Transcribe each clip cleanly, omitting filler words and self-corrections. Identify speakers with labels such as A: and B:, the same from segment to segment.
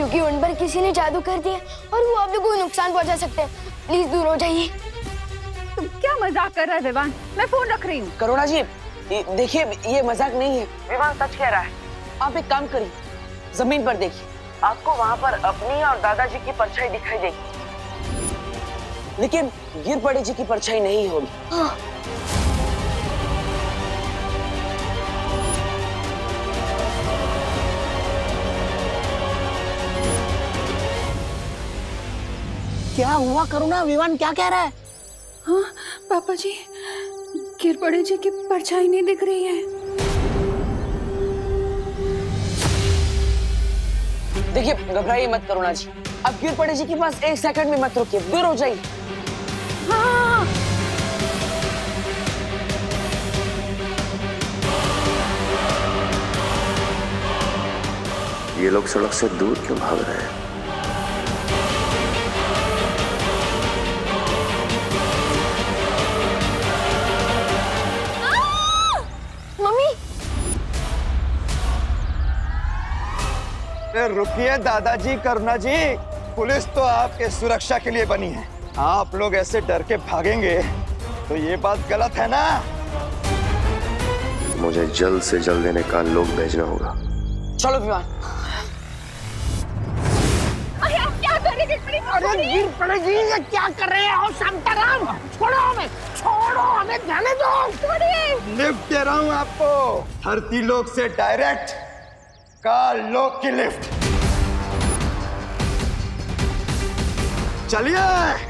A: क्योंकि उन पर किसी ने जादू कर दिया और वो आपको कोई नुकसान पहुंचा सकते हैं। प्लीज दूर हो जाइए।
B: तुम क्या मजाक कर रहा है विवान? मैं फोन रख रही हूँ।
C: करुणा जी देखिए, ये मजाक नहीं है, विवान सच कह रहा है। आप एक काम करिए, जमीन पर देखिए, आपको वहाँ पर अपनी और दादाजी की परछाई दिखाई देगी, लेकिन गिर पड़े जी की परछाई नहीं होगी।
D: क्या हुआ करुणा? विवान क्या कह रहा है?
B: हाँ पापा जी, गिर पड़े जी की परछाई नहीं दिख रही है।
C: देखिए घबराइए मत करुणा जी, अब गिर पड़े जी के पास एक सेकंड में मत रुकिए, दूर हो जाइए।
B: हाँ
E: ये लोग सड़क से दूर क्यों भाग रहे हैं?
A: मम्मी
F: रुकिए दादाजी, करुणा जी, पुलिस तो आपके सुरक्षा के लिए बनी है। आप लोग ऐसे डर के भागेंगे तो ये बात गलत है ना?
E: मुझे जल्द से जल्द इन्हें काल लोग भेजना होगा।
C: चलो विमान।
B: अरे आप क्या कर रहे हैं?
D: अरे गिर पड़ेगी, ये क्या कर रहे हो शांताराम? छोड़ो हमें, छोड़ो हमें, जाने दो।
F: लिफ्ट दे रहा हूँ आपको, धरती लोक से डायरेक्ट काल लोक की लिफ्ट। चलिए।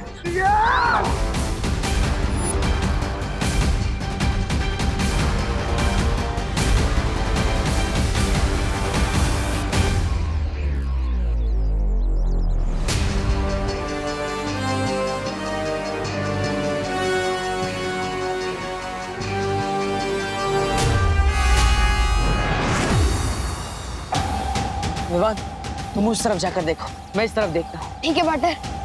C: विवान तुम उस तरफ जाकर देखो, मैं इस तरफ देखता हूँ।
A: ठीक है पार्टनर।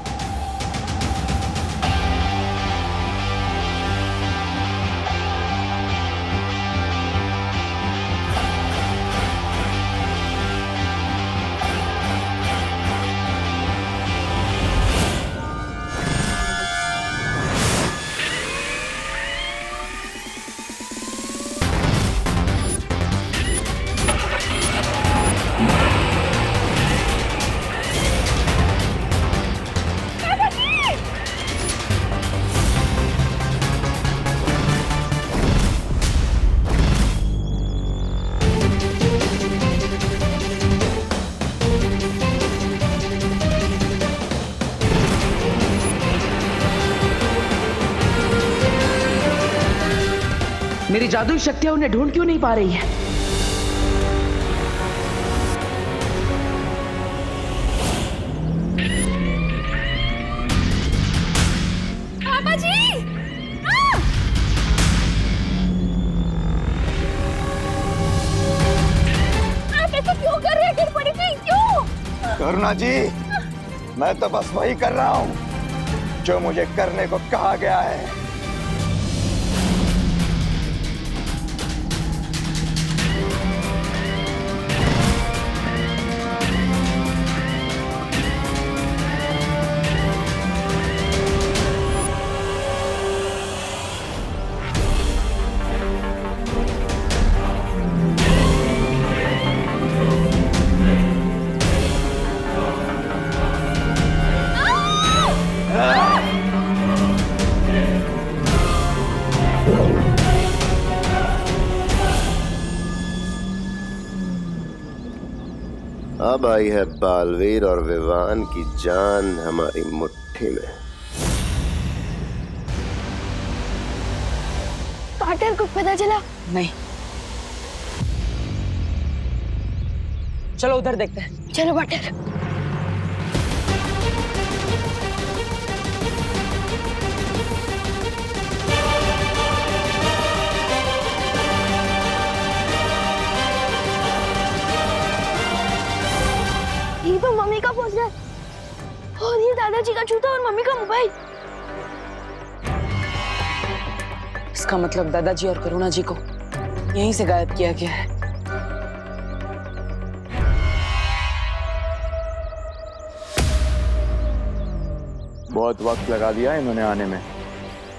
C: मेरी जादुई शक्तियां उन्हें ढूंढ क्यों नहीं पा रही है?
B: पापा जी! आप ऐसे क्यों कर रहे हैं? गिर पड़ी थी क्यों?
F: करुणा जी, मैं तो बस वही कर रहा हूँ जो मुझे करने को कहा गया है।
E: अब आई है बालवीर और विवान की जान हमारी मुट्ठी में।
A: पार्टनर को पता चला?
C: नहीं, चलो उधर देखते हैं।
A: चलो पार्टनर। ये तो मम्मी का पोस्टर और ये दादाजी का जूता और मम्मी का मोबाइल।
C: इसका मतलब दादाजी और करुणा जी को यहीं से गायब किया गया है।
F: बहुत वक्त लगा दिया इन्होंने आने में,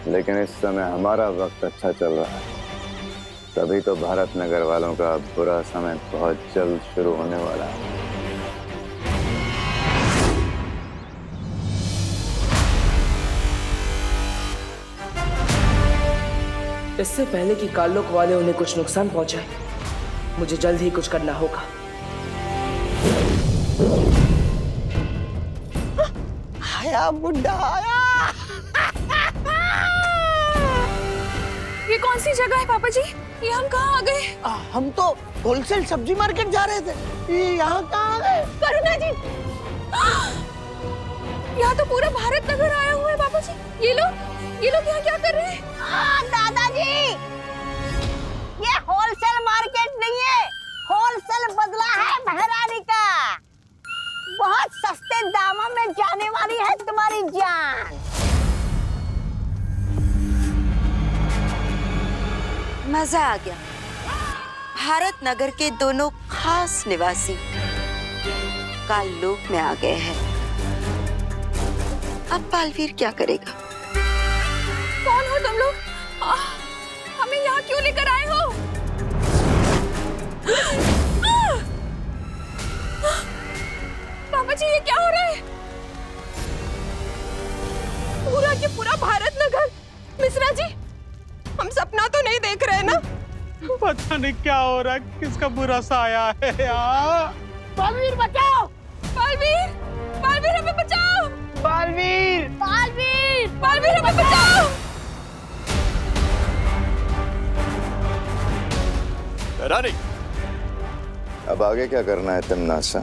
E: लेकिन इस समय हमारा वक्त अच्छा चल रहा है, तभी तो भारत नगर वालों का बुरा समय बहुत जल्द शुरू होने वाला है।
C: इससे पहले कि कालोक वाले उन्हें कुछ नुकसान पहुंचाए, मुझे जल्द ही कुछ करना होगा।
D: आया बुड्ढा आया।
B: ये कौन सी जगह है पापा जी? ये हम कहाँ आ गए?
D: हम तो होलसेल सब्जी मार्केट जा रहे थे, ये यहाँ कहाँ आ गए?
B: करुणा जी, यहाँ तो पूरा भारत नगर आया हुआ है पापा जी। ये लोग यहाँ क्या कर रहे हैं?
D: दादाजी, ये होलसेल मार्केट नहीं है, होलसेल बदला है महारानी का। बहुत सस्ते दामों में जाने वाली है तुम्हारी जान।
G: मजा आ गया। भारत नगर के दोनों खास निवासी काललोक में आ गए हैं। अब बालवीर क्या करेगा?
B: कौन हो तुम लोग? हमें यहाँ क्यों लेकर आए हो? पापा जी, ये क्या हो रहा है? पूरा के पूरा भारत नगर। मिश्रा जी, हम सपना तो नहीं देख रहे ना?
H: पता नहीं क्या हो रहा है, किसका बुरा साया है यार।
D: बालवीर बचाओ!
B: बालवीर, बालवीर हमें बचाओ!
H: बालवीर,
D: बालवीर!
B: बालवीर हमें बचाओ!
F: रानी,
E: अब आगे क्या करना है तिमनासा?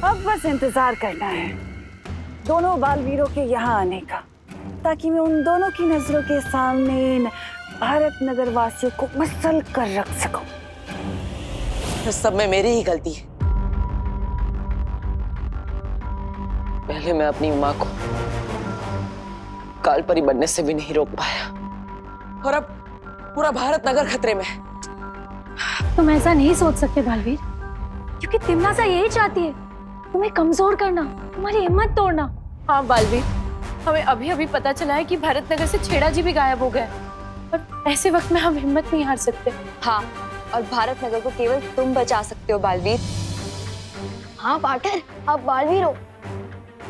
I: अब बस इंतजार करना है दोनों बालवीरों के यहाँ आने का, ताकि मैं उन दोनों की नजरों के सामने इन भारत नगर वासियों को मसल कर रख सकूं।
C: इस सब में मेरी ही गलती है। पहले मैं अपनी माँ को कालपरी बनने से भी नहीं रोक पाया, और अब पूरा भारत नगर खतरे में है।
A: तुम ऐसा नहीं सोच सकते बालवीर, क्योंकि तिमनासा यही चाहती है, तुम्हें कमजोर करना, तुम्हारी हिम्मत तोड़ना।
B: हाँ बालवीर, हमें अभी अभी पता चला है कि भारत नगर से छेड़ा जी भी गायब हो गया, और ऐसे वक्त में हम हिम्मत नहीं हार सकते।
G: हाँ, और भारत नगर को केवल तुम बचा सकते हो बालवीर।
A: हाँ पाटर, आप बालवीर हो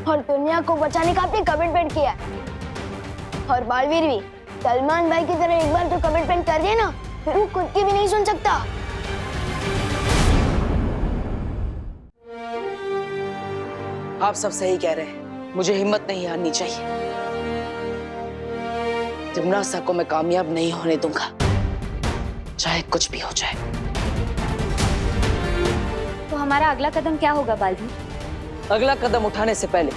A: और दुनिया को बचाने का आपने कमिटमेंट किया है। और बालवीर भी सलमान भाई की तरह एक बार तो कमिटमेंट कर दिया ना, फिर वो खुद की भी नहीं सुन सकता।
C: आप सब सही कह रहे हैं, मुझे हिम्मत नहीं हारनी चाहिए। तिमनासा को मैं कामयाब नहीं होने दूंगा, चाहे कुछ भी हो जाए।
G: तो हमारा अगला कदम क्या होगा बालवीर?
C: अगला कदम उठाने से पहले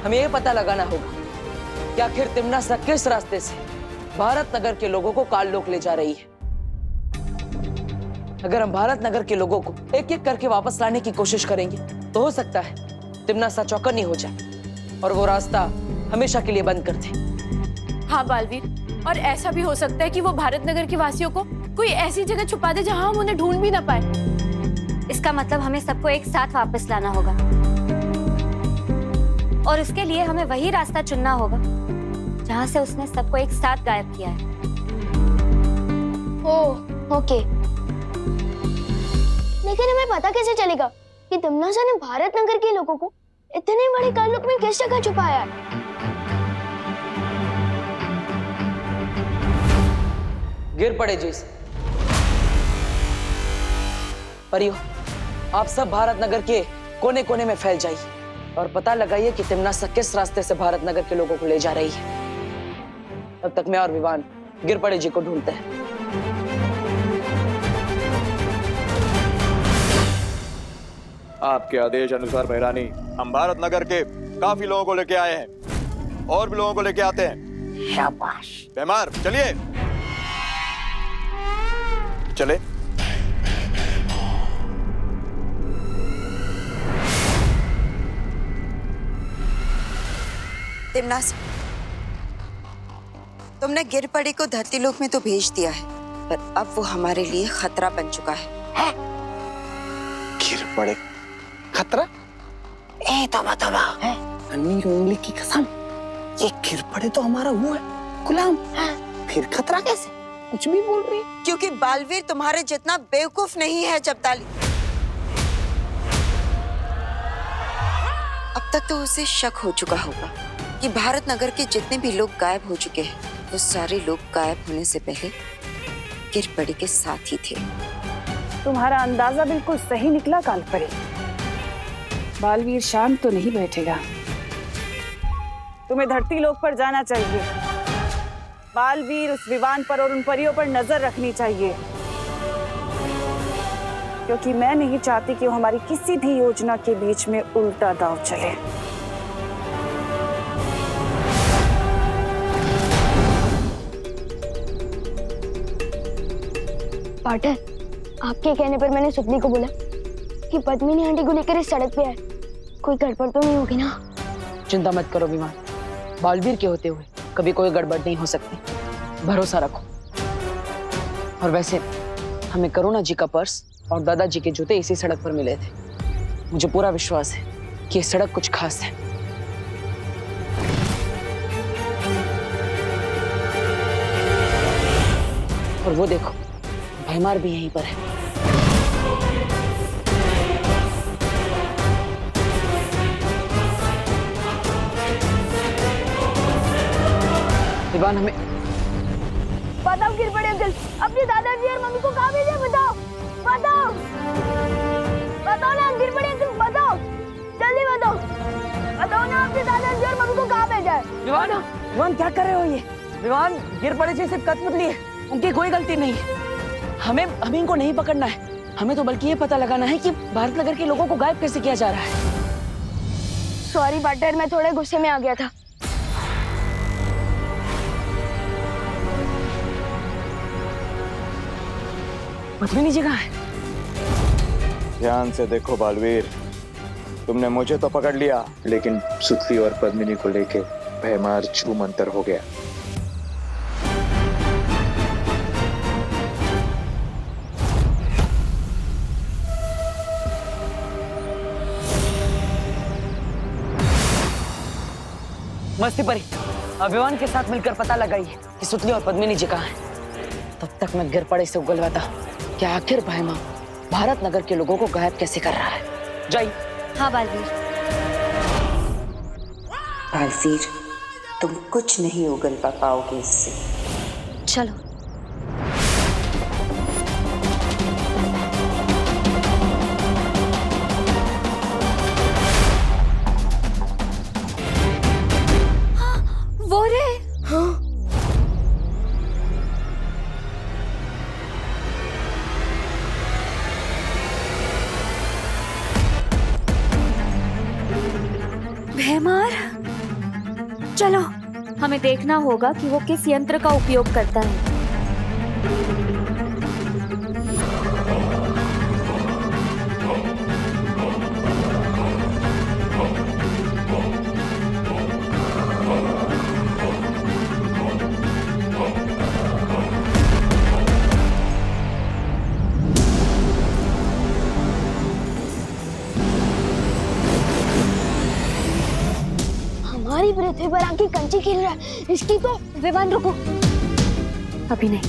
C: हमें यह पता लगाना होगा कि आखिर तिमनासा किस रास्ते से भारत नगर के लोगों को काललोक ले जा रही है। अगर हम भारत नगर के लोगों को एक एक करके वापस लाने की कोशिश करेंगे, तो हो सकता है तिमनासा चौकन्नी हो जाए और वो रास्ता हमेशा के लिए बंद कर दे।
B: हाँ बालवीर, और ऐसा भी हो सकता है कि वो भारत नगर के वासियों को कोई ऐसी जगह छुपा दे जहां हम उन्हें ढूंढ भी ना पाए।
G: इसका मतलब हमें सबको एक साथ वापस लाना होगा, और उसके लिए हमें वही रास्ता चुनना होगा जहां से उसने सबको एक साथ गायब किया है।
A: ओह, ओके। लेकिन हमें पता कैसे चलेगा कि तिमनासा ने भारत नगर के लोगों को इतने बड़े काललोक में किस जगह छुपाया है?
C: गिर पड़े जिस परियो, आप सब भारत नगर के कोने कोने में फैल जाइए और पता लगाइए कि तिमनासा किस रास्ते से भारत नगर के लोगों को ले जा रही है। तब तक मैं और विवान गिर पड़े जी को ढूंढते हैं।
F: आपके आदेश अनुसार भैरानी, हम भारत नगर के काफी लोगों को लेके आए हैं, और भी लोगों को लेके आते हैं।
D: शाबाश।
F: बेमार, चलिए चले।
G: तिमनासा, तुमने गिरपड़ी को धरती लोक में तो भेज दिया है, पर अब वो हमारे लिए खतरा बन चुका है।
F: गिर पड़े खतरा?
C: नहीं तौबा तौबा है।
J: अन्नी उंगली की कसम, ये गिर पड़े तो हमारा वो है गुलाम है, फिर खतरा कैसे? कुछ भी बोल रही है।
G: क्योंकि बालवीर तुम्हारे जितना बेवकूफ नहीं है जब्ताली। अब तक तो उसे शक हो चुका होगा कि भारत नगर के जितने भी लोग गायब हो चुके हैं, वो सारे लोग गायब होने से पहले गिरपड़ी के साथ ही थे।
I: तुम्हारा अंदाजा बिल्कुल सही निकला कालपरी। बालवीर शांत तो नहीं बैठेगा। तुम्हें धरती लोक पर जाना चाहिए। बालवीर उस विमान पर और उन परियों पर नजर रखनी चाहिए, क्योंकि मैं नहीं चाहती कि वो हमारी किसी भी योजना के बीच में उल्टा दांव चले।
A: पाटर, आपके कहने पर मैंने सुतली को बोला कि पद्मिनी आंटी को लेकर इस सड़क पे आए। कोई गड़बड़ तो नहीं होगी ना?
C: चिंता मत करो विमान, बालवीर के होते हुए कभी कोई गड़बड़ नहीं हो सकती, भरोसा रखो। और वैसे हमें करुणा जी का पर्स और दादाजी के जूते इसी सड़क पर मिले थे। मुझे पूरा विश्वास है कि ये सड़क कुछ खास है। और वो देखो, भैमार भी यहीं पर है। विमान, हमें
A: बताओ गिरपड़ी अंकल, अपने दादाजी और मम्मी को कहाँ भेजे? बताओ बताओ बताओ ना गिरपड़ी अंकल, बताओ जल्दी बताओ। बताओ ना अपने दादाजी और मम्मी को कहाँ भेजा है?
C: विमान क्या कर रहे हो ये? विमान, गिरपड़ी जी सिर्फ कठपुतली है, उनकी कोई गलती नहीं है। हमें इनको नहीं पकड़ना है, हमें तो बल्कि ये पता लगाना है कि भारत नगर के लोगों को गायब कैसे किया जा रहा है।
A: सॉरी पाटर, मैं थोड़े गुस्से में आ गया था।
C: पद्मिनी जी कहाँ है?
F: ध्यान से देखो बालवीर, तुमने मुझे तो पकड़ लिया,
J: लेकिन सुतली और पद्मिनी को लेके भयमार छू मंतर हो गया।
C: मस्ती परी, अभिमान के साथ मिलकर पता लगाइए कि सुतली और पद्मिनी जी कहाँ हैं। तब तक मैं गिरपड़े से उगलवाता कि आखिर भैमा भारत नगर के लोगों को गायब कैसे कर रहा है। जाइए।
K: हाँ बालवीर।
G: बालवीर, तुम कुछ नहीं उगलवा पाओगे इससे।
K: चलो। वो रे। हाँ। भैमार, चलो हमें देखना होगा कि वो किस यंत्र का उपयोग करता है।
A: हमारी पृथ्वी पर आके कंची खेल रहा है, इसकी तो।
K: विमान रुको, अभी नहीं।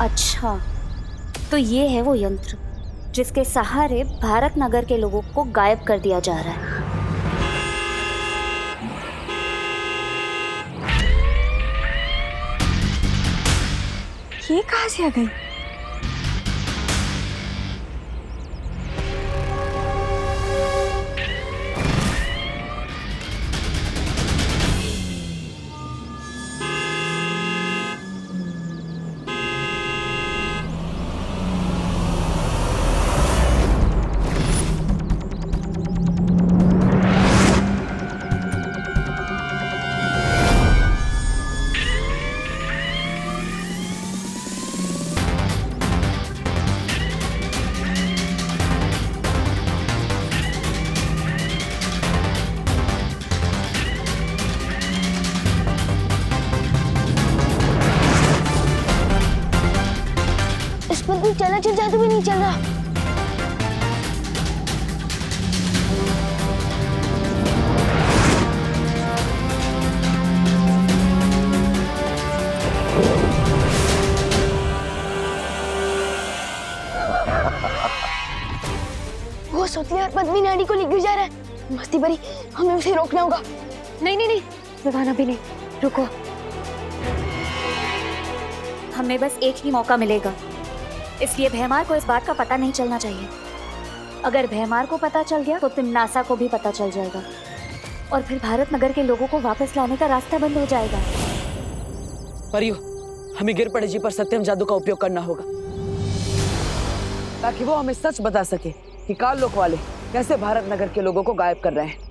K: अच्छा, तो ये है वो यंत्र जिसके सहारे भारत नगर के लोगों को गायब कर दिया जा रहा है।
I: ये कहाँ से आ गई?
A: चलाचल जादू भी नहीं चल रहा। वो सुतली और पद्मी नाड़ी को लेकर जा रहा है। मस्ती भरी, हमें उसे रोकना होगा।
K: नहीं नहीं नहीं विवान, अभी नहीं, रुको। हमें बस एक ही मौका मिलेगा, इसलिए भैमार को इस बात का पता नहीं चलना चाहिए। अगर भैमार को पता चल गया तो तिम्नासा को भी पता चल जाएगा और फिर भारत नगर के लोगों को वापस लाने का रास्ता बंद हो जाएगा।
C: परियो, हमें गिरपड़े जी पर सत्यम जादू का उपयोग करना होगा ताकि वो हमें सच बता सके कि काल लोक वाले कैसे भारत नगर के लोगों को गायब कर रहे हैं।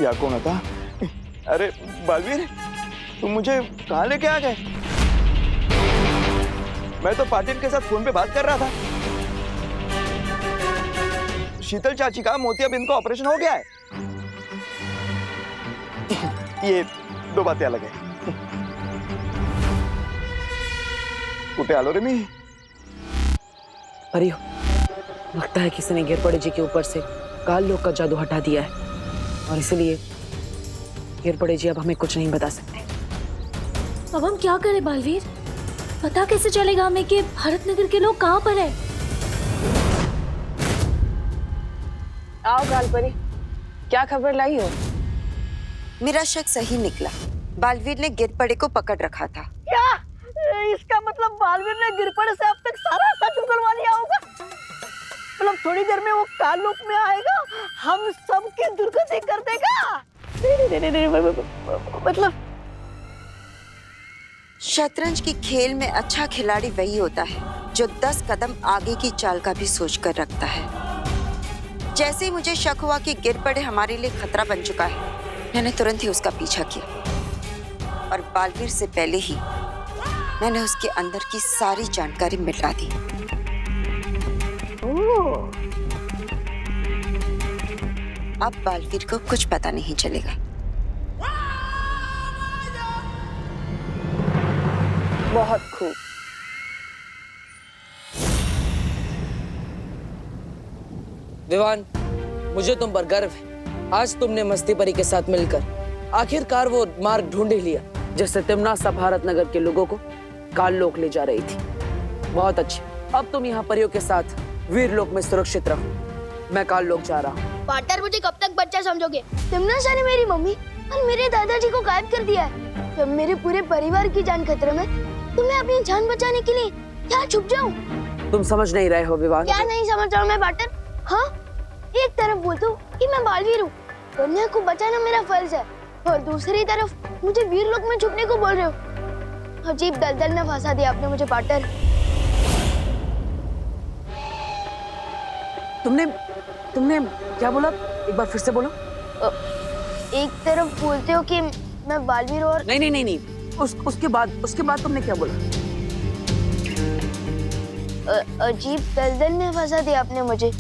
F: या कौन था? अरे बालवीर, तुम मुझे कहाँ लेके आ गए? मैं तो पाटिल के साथ फोन पे बात कर रहा था। शीतल चाची का मोतियाबिंद का ऑपरेशन हो गया है। ये दो बातें अलग है। कुटे आलो रे मी।
C: परियो, लगता है किसी ने गिरपड़े जी के ऊपर से काल लोक का जादू हटा दिया है और इसलिए गिरपड़े जी अब हमें कुछ नहीं बता सकते।
K: अब हम क्या करें बालवीर? पता कैसे चलेगा हमें कि भारत नगर के लोग कहाँ पर है?
C: आओ कालपरी, क्या खबर लाई हो?
G: मेरा शक सही निकला। बालवीर ने गिरपड़े को पकड़ रखा था।
D: क्या इसका मतलब बालवीर ने गिरपड़े से अब तक सारा सच उगलवा लिया होगा? मतलब थोड़ी देर में वो काल लोक में आएगा, हम सबकी दुर्गति कर देगा। नहीं, मतलब
G: शतरंज की खेल में अच्छा खिलाड़ी वही होता है जो 10 कदम आगे की चाल का भी सोच कर रखता है। जैसे ही मुझे शक हुआ कि गिरपड़े हमारे लिए खतरा बन चुका है, मैंने तुरंत ही उसका पीछा किया और बालवीर से पहले ही मैंने उसके अंदर की सारी जानकारी मिटा दी। अब बालवीर को कुछ पता नहीं चलेगा।
I: बहुत खूब।
C: विवान, मुझे तुम पर गर्व है। आज तुमने मस्ती परी के साथ मिलकर आखिरकार वो मार्ग ढूंढ ही लिया जिससे तिम्नासा भारत नगर के लोगों को काल लोक ले जा रही थी। बहुत अच्छी। अब तुम यहाँ परियों के साथ वीर लोक में सुरक्षित रहो। मैं काल लोक जा रहा हूँ।
A: पार्टनर, मुझे कब तक बच्चा समझोगे? तिम्नासा ने मेरी मम्मी और मेरे दादाजी को गायब कर दिया है। जब मेरे पूरे परिवार की जान खतरे में, तो मैं अपनी जान बचाने के लिए क्या छुप जाऊं?
C: तुम समझ नहीं रहे हो विवान।
A: क्या नहीं समझ रहा हूँ मैं पार्टनर? हाँ, एक तरफ बोलता हूँ कि मैं बालवीर हूँ, दुनिया को बचाना मेरा फर्ज है, और दूसरी तरफ मुझे वीर लोक में छुपने को बोल रहे हो। अजीब दलदल में फंसा दिया आपने मुझे पार्टनर।
C: तुमने क्या बोला? एक बार फिर से बोलो।
A: एक तरफ बोलते हो कि मैं बालवीर और
C: नहीं। उसके बाद तुमने क्या बोला?
A: अजीब दलदल में फंसा दिया आपने मुझे।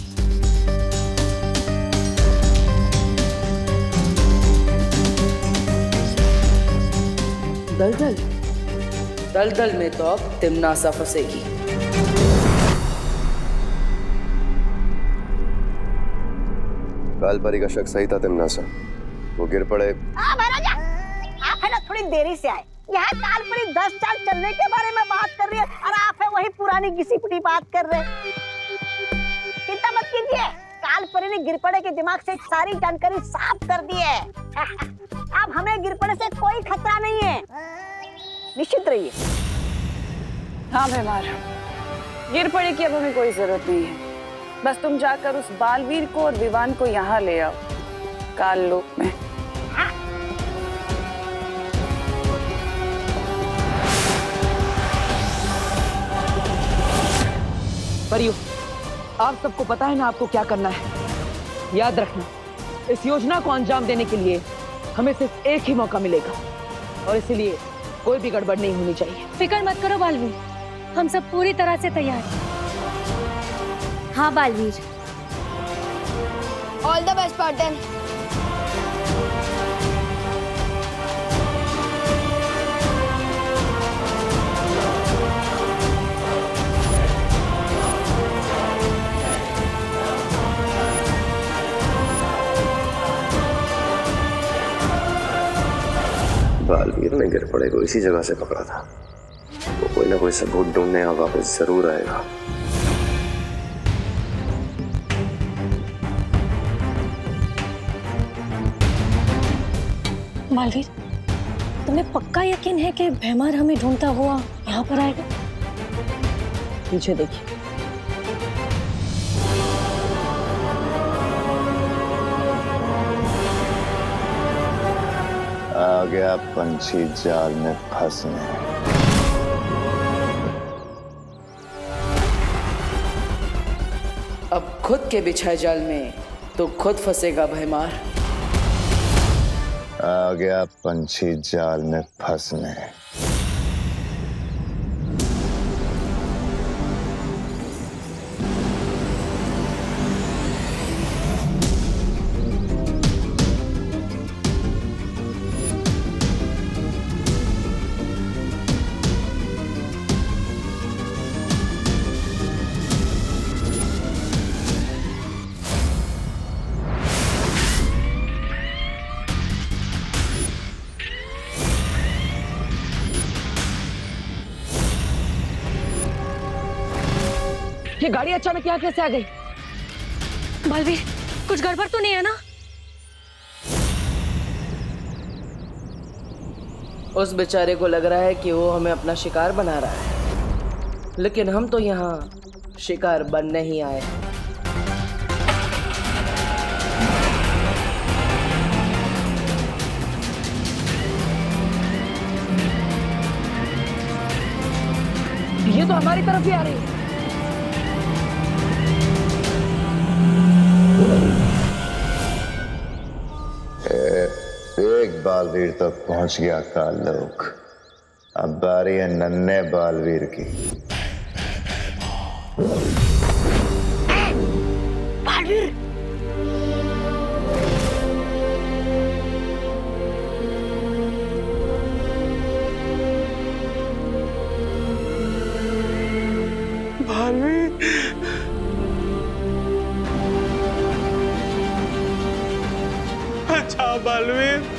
C: दलदल में तो अब तिम्नासा फंसेगी।
E: कालपरी का शक सही था तिम्नासा। वो गिर पड़े।
D: महाराजा, आप है ना थोड़ी देरी से आए। यहाँ कालपरी 10 साल चलने के बारे में बात कर रही है और आप है वही पुरानी घिसी पिटी बात कर रहे हैं। चिंता मत कीजिए, कालपरी ने गिरपड़े के दिमाग से सारी जानकारी साफ कर दी है। अब हमें गिरपड़े से कोई खतरा नहीं है, निश्चित रहिए।
I: हाँ भैमार, गिरपड़े की अब हमें कोई जरूरत नहीं है। बस तुम जाकर उस बालवीर को और विवान को यहाँ ले आओ काल लोक में।
C: परियो, आप सबको पता है ना आपको क्या करना है। याद रखना, इस योजना को अंजाम देने के लिए हमें सिर्फ एक ही मौका मिलेगा और इसीलिए कोई भी गड़बड़ नहीं होनी चाहिए।
K: फिक्र मत करो बालवीर, हम सब पूरी तरह से तैयार हैं। हाँ Baalveer.
A: All the best Spartan.
E: Baalveer ने गिरपड़े को इसी जगह से पकड़ा था। वो कोई ना कोई सबूत ढूंढने यहाँ वापस जरूर आएगा।
K: बालवीर, तुम्हें पक्का यकीन है कि भैमार हमें ढूंढता हुआ यहाँ पर आएगा?
C: पीछे देखिए।
E: आ गया पंछी जाल में फंसने।
C: अब खुद के बिछाए जाल में तो खुद फंसेगा भैमार।
E: आ गया पंछी जाल में फंसने।
C: ये गाड़ी अचानक यहाँ कैसे आ गई?
K: बालवीर, कुछ गड़बड़ तो नहीं है ना?
C: उस बेचारे को लग रहा है कि वो हमें अपना शिकार बना रहा है, लेकिन हम तो यहाँ शिकार बनने ही आए। ये तो हमारी तरफ ही आ रही है।
E: एक बालवीर तक पहुंच गया कालोक। अब बारी है नन्हे बालवीर की।
D: बालवीर,
H: अच्छा बालवीर,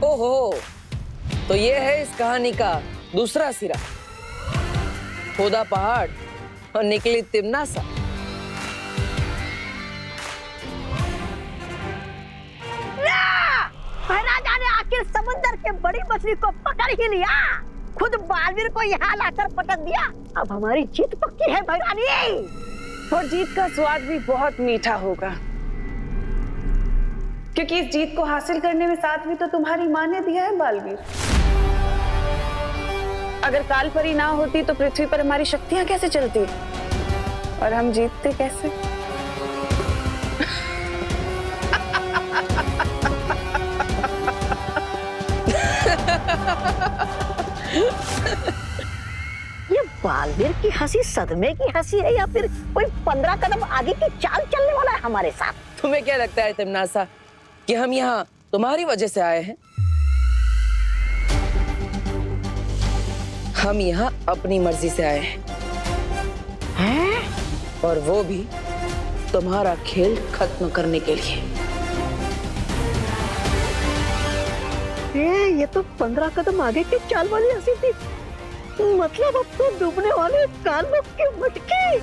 C: ओहो, तो ये है इस कहानी का दूसरा सिरा। खोदा पहाड़ और निकली तिमनासा।
D: महाराजा ने आखिर समुद्र के बड़ी मछली को पकड़ ही लिया, खुद बालवीर को यहाँ लाकर पटक दिया। अब हमारी जीत पक्की है भैरानी।
I: और जीत का स्वाद भी बहुत मीठा होगा, क्योंकि इस जीत को हासिल करने में साथ भी तो तुम्हारी माँ ने दिया है बालवीर। अगर कालपरी ना होती तो पृथ्वी पर हमारी शक्तियां कैसे चलती और हम जीतते कैसे?
D: ये बालवीर की हंसी सदमे की हंसी है या फिर कोई 15 कदम आगे की चाल चलने वाला है हमारे साथ?
C: तुम्हें क्या लगता है तिमनासा कि हम यहाँ तुम्हारी वजह से आए हैं? हम यहाँ अपनी मर्जी से आए हैं, और वो भी तुम्हारा खेल खत्म करने के लिए।
D: ये तो 15 कदम आगे की चाल वाली हंसी थी। मतलब अब तो डूबने वाले कालों की मटकी।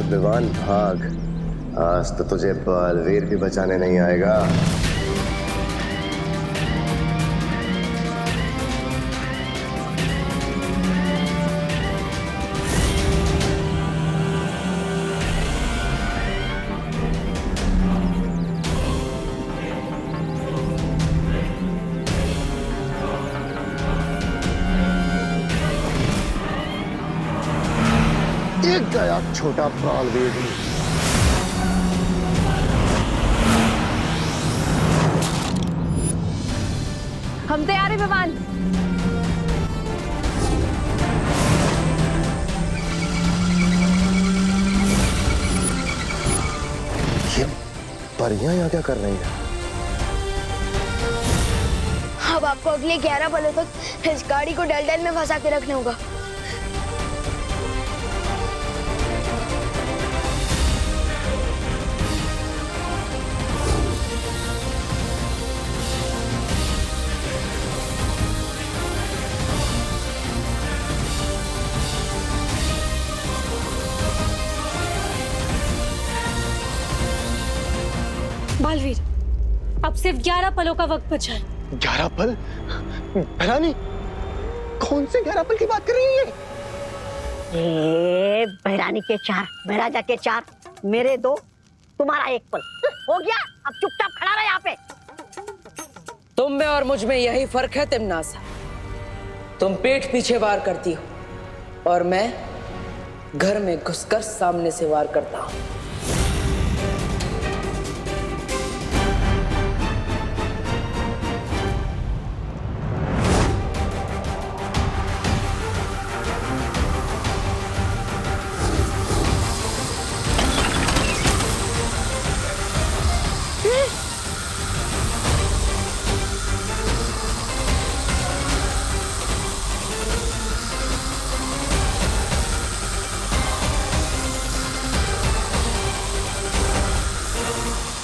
E: विवान भाग, आज तो तुझे बालवीर भी बचाने नहीं आएगा। एक गया छोटा बालवीर।
B: हम तैयार हैं विमान।
E: ये परियां यहाँ क्या कर रही हैं?
A: अब आपको अगले 11 पलों तक इस गाड़ी को डलडल में फंसा के रखना होगा।
B: बालवीर, अब सिर्फ 11 पलों का वक्त बचा है।
J: 11 पल? रानी, कौन से 11 पल की बात कर रही है?
D: बहरानी के 4, बहराजा के 4, मेरे 2, तुम्हारा 1 पल हो गया। अब चुपचाप खड़ा रहे यहाँ पे।
C: तुम में और मुझ में यही फर्क है तिमनासा। तुम पीठ पीछे वार करती हो और मैं घर में घुसकर सामने से वार करता हूं।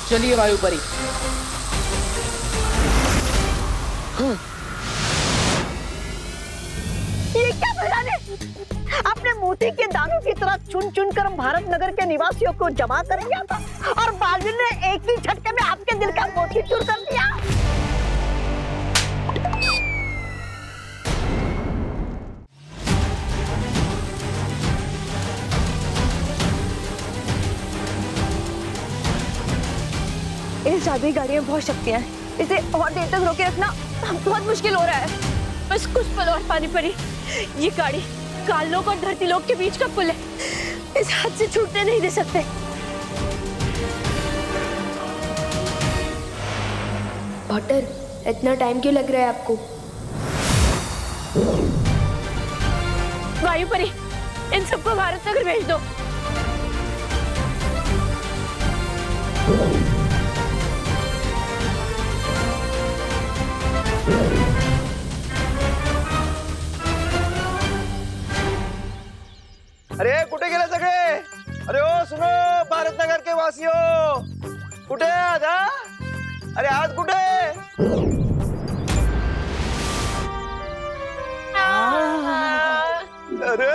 C: चलिए वायुपरी।
D: ये क्या बहराने? अपने मोती के दानों की तरह चुन चुन कर भारत नगर के निवासियों को जमा कर दिया था और बालवीर ने एक ही झटके में आपके दिल का मोती चूर कर दिया।
B: इस जादुई गाड़ी में बहुत शक्तियां हैं। इसे और देर तक रोके रखना बहुत मुश्किल हो रहा है। बस कुछ पल और पानी पड़ी। ये गाड़ी काललोक और धरती लोक के बीच का पुल है। इस हाथ से छूटने नहीं दे सकते।
A: पॉटर, इतना टाइम क्यों लग रहा है आपको?
B: वायुपरी, इन सबको भारत नगर भेज दो।
F: अरे कुठे गेले सगळे? अरे ओ सुनो भारत नगर के वासियों, कुठे आज? अरे आज कुठे? अरे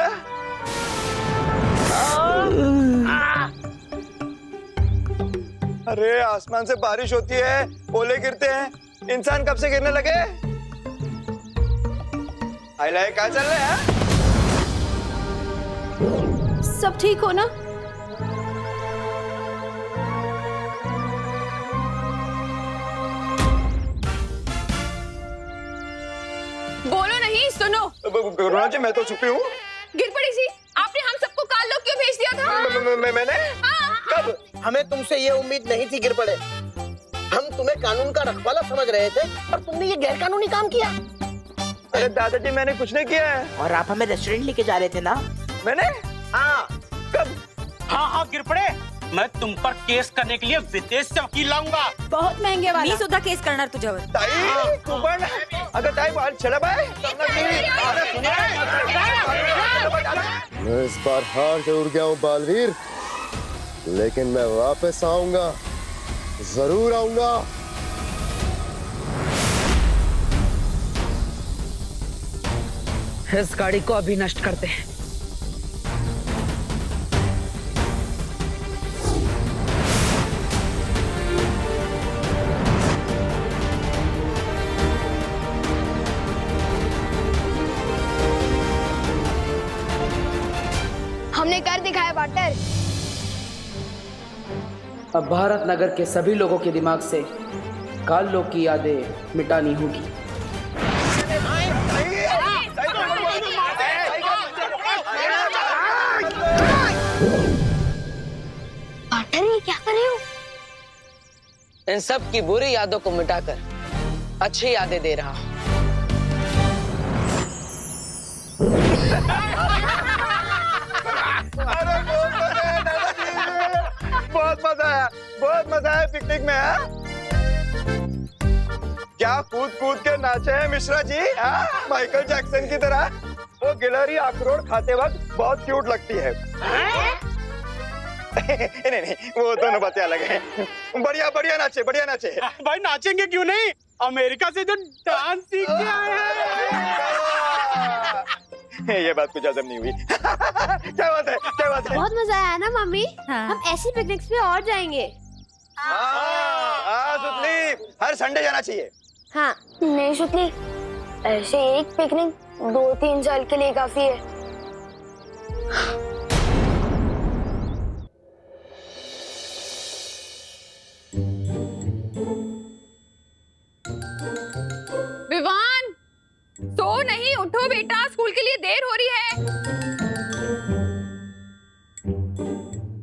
F: अरे आसमान से बारिश होती है, ओले गिरते हैं, इंसान कब से गिरने लगे? आइलाय क्या चल रहा है?
B: सब ठीक हो ना? बोलो नहीं, सुनो।
F: करुणा जी, मैं तो छुपी हूँ।
B: गिर पड़ी सी, आपने हम सबको काल लोक क्यों भेज दिया था?
F: मैंने? कब?
J: हमें तुमसे ये उम्मीद नहीं थी गिर पड़े। हम तुम्हें कानून का रखवाला समझ रहे थे और तुमने ये गैर कानूनी काम किया।
F: अरे दादाजी, मैंने कुछ नहीं किया है।
J: और आप हमें रेस्टोरेंट लेके जा रहे थे ना?
F: मैंने?
J: हाँ।
F: कब?
H: हाँ गिर पड़े, मैं तुम पर केस करने के लिए विदेश से वकील लाऊंगा।
B: बहुत महंगे वाला।
K: मी सुद्धा केस करणार तुझ्यावर।
F: ताई, तू पण? अगं ताई, बाल चला बाय।
E: मैं इस बार हार जरूर गया हूँ बालवीर, लेकिन मैं वापस आऊंगा, जरूर आऊंगा।
C: इस गाड़ी को अभी नष्ट करते हैं।
A: पार्टनर।
L: अब भारत नगर के सभी लोगों के दिमाग से काल्लो की यादें मिटानी होगी।
A: पार्टनर ये क्या कर रहे हो?
C: इन सब की बुरी यादों को मिटाकर अच्छी यादें दे रहा हूं।
F: बहुत मजा आया पिकनिक में। हाँ? क्या कूद कूद के नाचे हैं मिश्रा जी, हाँ? माइकल जैक्सन की तरह। वो गिलहरी अखरोट खाते वक्त बहुत क्यूट लगती है। नहीं, वो दोनों बातें अलग हैं। बढ़िया बढ़िया नाचे, बढ़िया नाचे।
H: भाई नाचेंगे क्यों नहीं, अमेरिका से जो डांस सीख के आए हैं।
F: ये बात कुछ हजम नहीं हुई। क्या बात है, क्या बात है?
B: बहुत मजा आया ना मम्मी। हम ऐसी पिकनिक्स पे और जाएंगे।
F: सुतली, हर संडे जाना चाहिए।
B: हाँ
A: नहीं सुतली, ऐसे एक पिकनिक 2-3 साल के लिए काफी है।
B: विवान, सो नहीं, उठो बेटा, स्कूल के लिए देर हो रही है।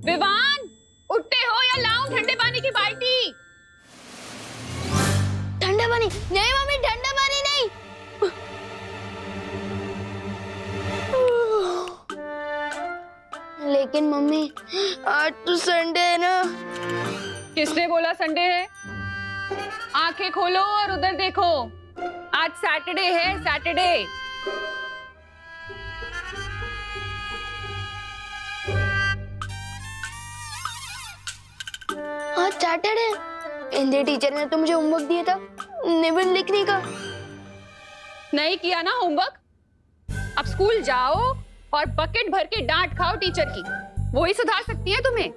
B: विवान, उठते हो या लाऊं ठंडे पानी की बाल्टी?
A: ठंडा पानी नहीं मम्मी, ठंडा पानी नहीं। लेकिन मम्मी आज तो संडे है ना।
B: किसने बोला संडे है? आंखें खोलो और उधर देखो, आज सैटरडे है, सैटरडे।
A: आज सैटरडे। हिंदी टीचर ने तो मुझे होमवर्क दिया था निबंध लिखने का।
B: नहीं किया ना होमवर्क? अब स्कूल जाओ और बकेट भर के डांट खाओ टीचर की, वो ही सुधार सकती है तुम्हें।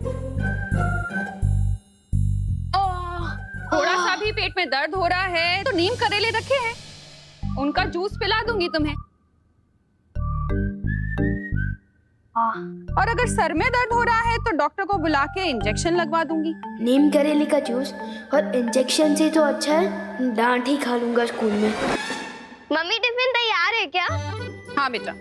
B: थोड़ा सा भी पेट में दर्द हो रहा है तो नीम करेले रखे हैं, उनका जूस पिला दूंगी तुम्हें। और अगर सर में दर्द हो रहा है तो डॉक्टर को बुला के इंजेक्शन लगवा दूंगी।
A: नीम करेले का जूस और इंजेक्शन से तो अच्छा है डांट ही खा लूंगा स्कूल में। मम्मी टिफिन तैयार है क्या?
B: हाँ बेटा।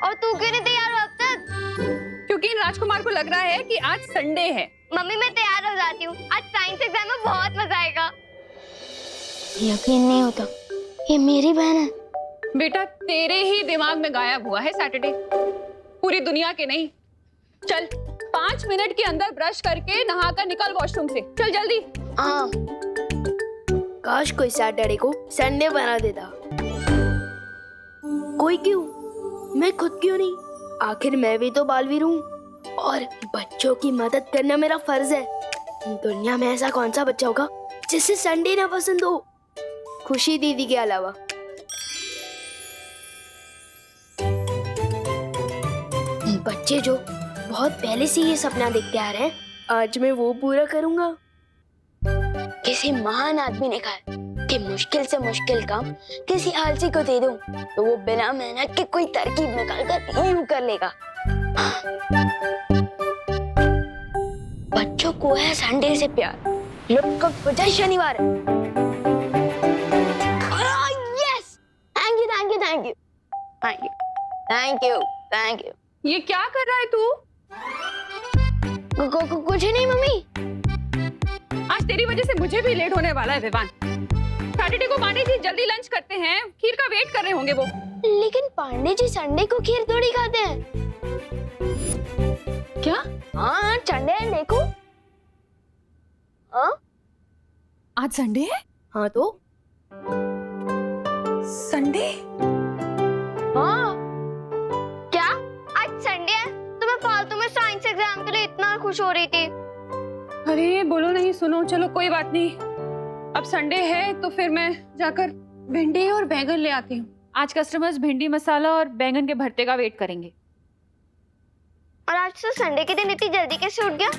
A: और तू क्यों नहीं तैयार हो अब तक?
B: क्योंकि इन राजकुमार को लग रहा है कि आज संडे है।
A: मम्मी मैं तैयार हो जाती हूँ, आज साइंस एग्जाम में बहुत मजा आएगा। यकीन नहीं होता ये मेरी बहन है।
B: बेटा तेरे ही दिमाग में गायब हुआ है सैटरडे, पूरी दुनिया के नहीं। चल 5 मिनट के अंदर ब्रश करके नहाकर निकल वॉशरूम से, चल जल्दी।
A: हाँ, काश कोई सैटरडे को संडे बना देता। कोई क्यों, मैं खुद क्यों नहीं? आखिर मैं भी तो बालवीर हूँ और बच्चों की मदद करना मेरा फर्ज है। दुनिया में ऐसा कौन सा बच्चा होगा जिसे संडे ना पसंद हो, खुशी दीदी के अलावा। बच्चे जो बहुत पहले से ये सपना देखते आ रहे हैं, आज मैं वो पूरा करूंगा। किसी महान आदमी ने कहा कि मुश्किल से मुश्किल काम किसी आलसी को दे दूं तो वो बिना मेहनत के कोई तरकीब निकाल कर यूं कर लेगा। बच्चों को है संडे से प्यार, लोग को वजह शनिवार है। Yes, thank you thank you thank you thank you thank you thank you.
B: ये क्या कर रहा है तू?
A: कुछ नहीं मम्मी।
B: आज तेरी वजह से मुझे भी लेट होने वाला है विवान। सैटरडे को पांडे जी जल्दी लंच करते हैं, खीर का वेट कर रहे होंगे वो।
A: लेकिन पांडे जी संडे को खीर थोड़ी खाते हैं।
B: क्या?
A: हाँ संडे है, देखो। हाँ
B: आज संडे है?
A: हाँ तो
B: संडे?
A: हाँ क्या आज संडे है? तो मैं फालतू में साइंस एग्जाम के लिए इतना खुश हो रही थी।
B: अरे बोलो नहीं, सुनो, चलो कोई बात नहीं। अब संडे है तो फिर मैं जाकर भिंडी और बैंगन ले आती हूँ। आज कस्टमर्स भिंडी मसाला और बैंगन के भरते का वेट करेंगे।
A: और आज तो संडे के दिन इतनी जल्दी कैसे उठ गया?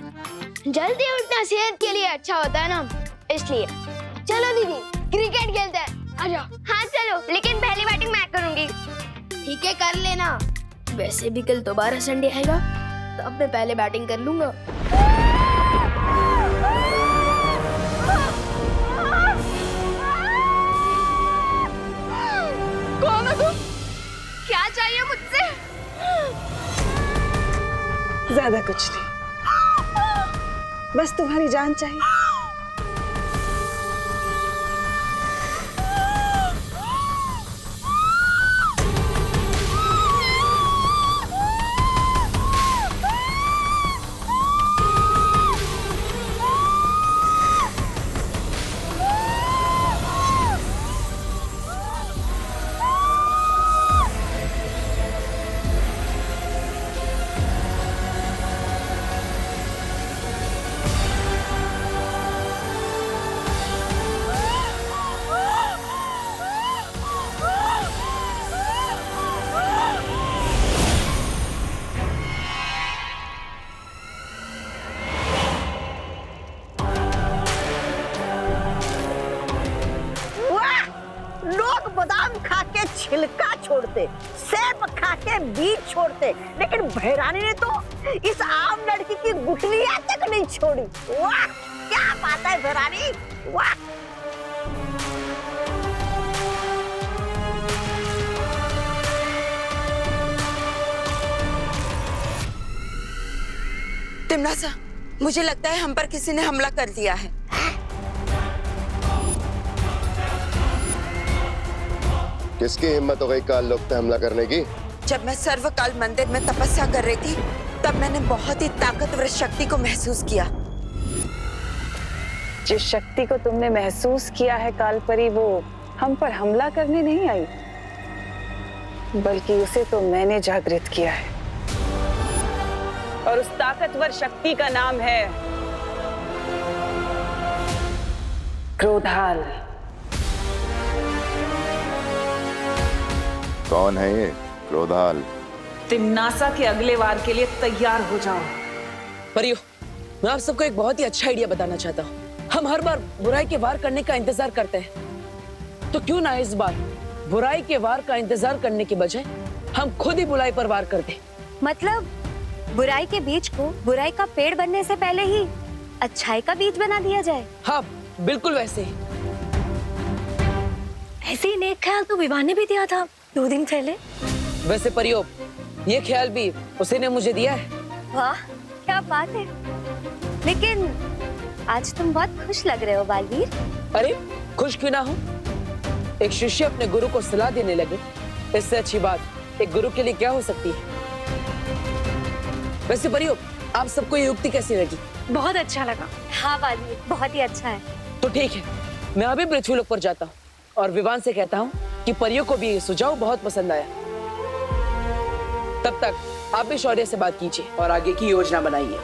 A: जल्दी उठना सेहत के लिए अच्छा होता है ना, इसलिए। चलो दीदी क्रिकेट खेलते हैं, आ जाओ। हाँ चलो, लेकिन पहली बैटिंग मैं करूंगी। ठीक है कर लेना। वैसे भी कल दोबारा संडे आएगा तो अब मैं पहले बैटिंग कर लूंगा।
B: कौन हो तुम? क्या चाहिए मुझसे?
I: ज्यादा कुछ नहीं, बस तुम्हारी जान चाहिए।
D: लोग बादाम खा के छिलका छोड़ते, सेब खा के बीज छोड़ते, लेकिन भैरानी ने तो इस आम लड़की की गुठलियां तक नहीं छोड़ी। वाह, क्या बात है भैरानी, वाह।
G: तिमनासा, मुझे लगता है हम पर किसी ने हमला कर दिया है।
M: किसकी हिम्मत हो गई काल लोक पे हमला करने की?
G: जब मैं सर्वकाल मंदिर में तपस्या कर रही थी, तब मैंने बहुत ही ताकतवर शक्ति को महसूस किया।
I: जिस शक्ति को तुमने महसूस किया है कालपरी, वो हम पर हमला करने नहीं आई, बल्कि उसे तो मैंने जागृत किया है। और उस ताकतवर शक्ति का नाम है क्रोधाल।
E: कौन है ये क्रोधाल?
I: तिमनासा के अगले वार के लिए तैयार हो जाओ।
C: परियो, मैं आप सबको एक बहुत ही अच्छा आइडिया बताना चाहता हूँ। हम हर बार बुराई के वार करने का इंतजार करते हैं, तो क्यों ना इस बार बुराई के वार का इंतजार करने की बजाय हम खुद ही बुराई पर वार कर दें।
K: मतलब बुराई के बीज को बुराई का पेड़ बनने से पहले ही अच्छाई का बीज बना दिया जाए।
C: हाँ, बिल्कुल वैसे ही।
K: ऐसे ही नेक ख्याल तो विवाह ने भी दिया था 2 दिन पहले।
C: वैसे परियो, ये ख्याल भी उसी ने मुझे दिया है।
K: वाह, क्या बात है। लेकिन आज तुम बहुत खुश लग रहे हो बालवीर।
C: अरे खुश क्यों ना हो, एक शिष्य अपने गुरु को सलाह देने लगे, इससे अच्छी बात एक गुरु के लिए क्या हो सकती है। वैसे परियो, आप सबको ये युक्ति कैसी लगी?
K: बहुत अच्छा लगा। हाँ बालवीर, बहुत ही अच्छा है।
C: तो ठीक है, मैं अभी पृथ्वीलोक पर जाता हूँ और विवान से कहता हूँ कि परियों को भी ये सुझाव बहुत पसंद आया। तब तक आप भी शौर्य से बात कीजिए और आगे की योजना बनाइए।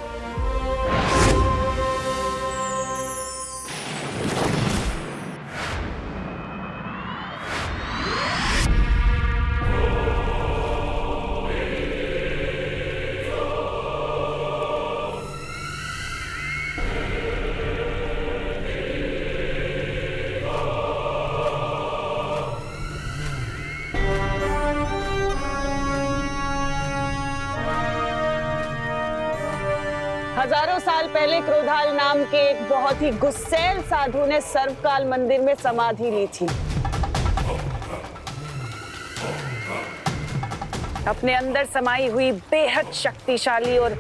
D: हजारों साल पहले क्रोधाल नाम के एक बहुत ही गुस्सैल साधु ने सर्वकाल मंदिर में समाधि ली थी।
I: अपने अंदर समाई हुई बेहद शक्तिशाली और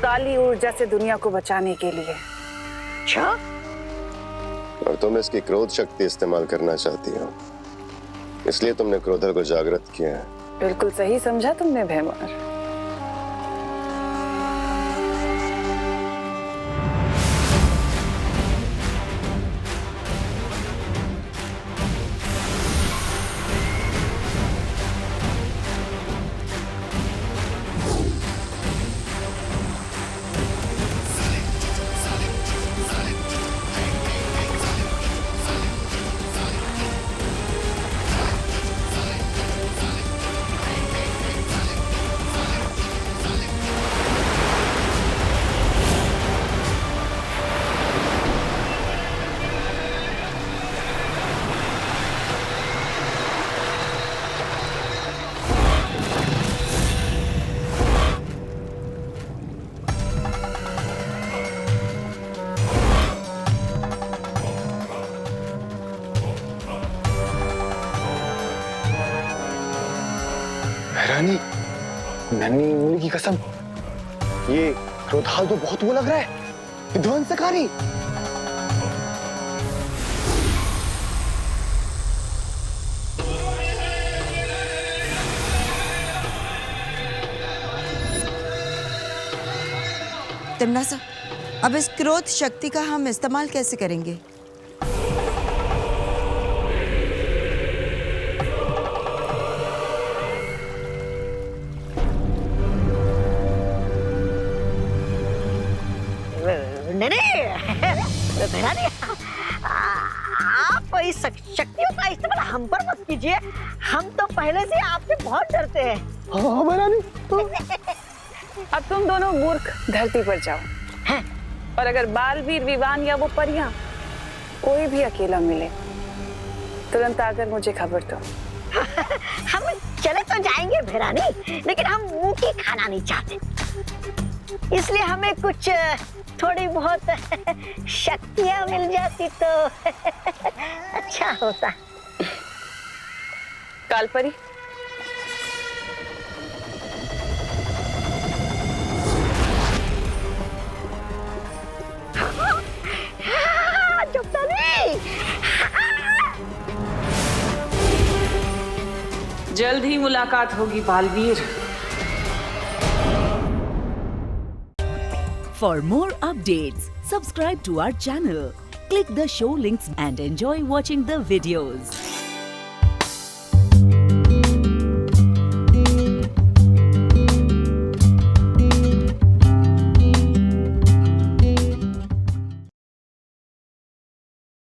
I: काली ऊर्जा से दुनिया को बचाने के लिए।
D: अच्छा,
M: और तुम इसकी क्रोध शक्ति इस्तेमाल करना चाहती हो, इसलिए तुमने क्रोधल को जागृत किया है।
I: बिल्कुल सही समझा तुमने भैमार।
J: रानी, नन्ही उंगली की कसम, ये क्रोधाल तो बहुत वो लग रहा है, विध्वंसकारी।
G: तिमनासा, अब इस क्रोध शक्ति का हम इस्तेमाल कैसे करेंगे?
D: नहीं, आप इस शक्तियों का इस्तेमाल हम पर मत कीजिए। हम तो पहले से आपसे बहुत डरते हैं।
J: हाँ भैरानी।
I: अब तुम दोनों मूर्ख धरती पर जाओ, और अगर बालवीर, विवान या वो परियां कोई भी अकेला मिले, तुरंत आकर मुझे खबर दो।
D: हम चले तो जाएंगे भैरानी, लेकिन हम मुंह की खाना नहीं चाहते, इसलिए हमें कुछ थोड़ी बहुत शक्तियां मिल जाती तो अच्छा होता।
I: कालपरी,
L: जल्द ही मुलाकात होगी Baalveer.
N: For more updates, subscribe to our channel, click the show links and enjoy watching the videos.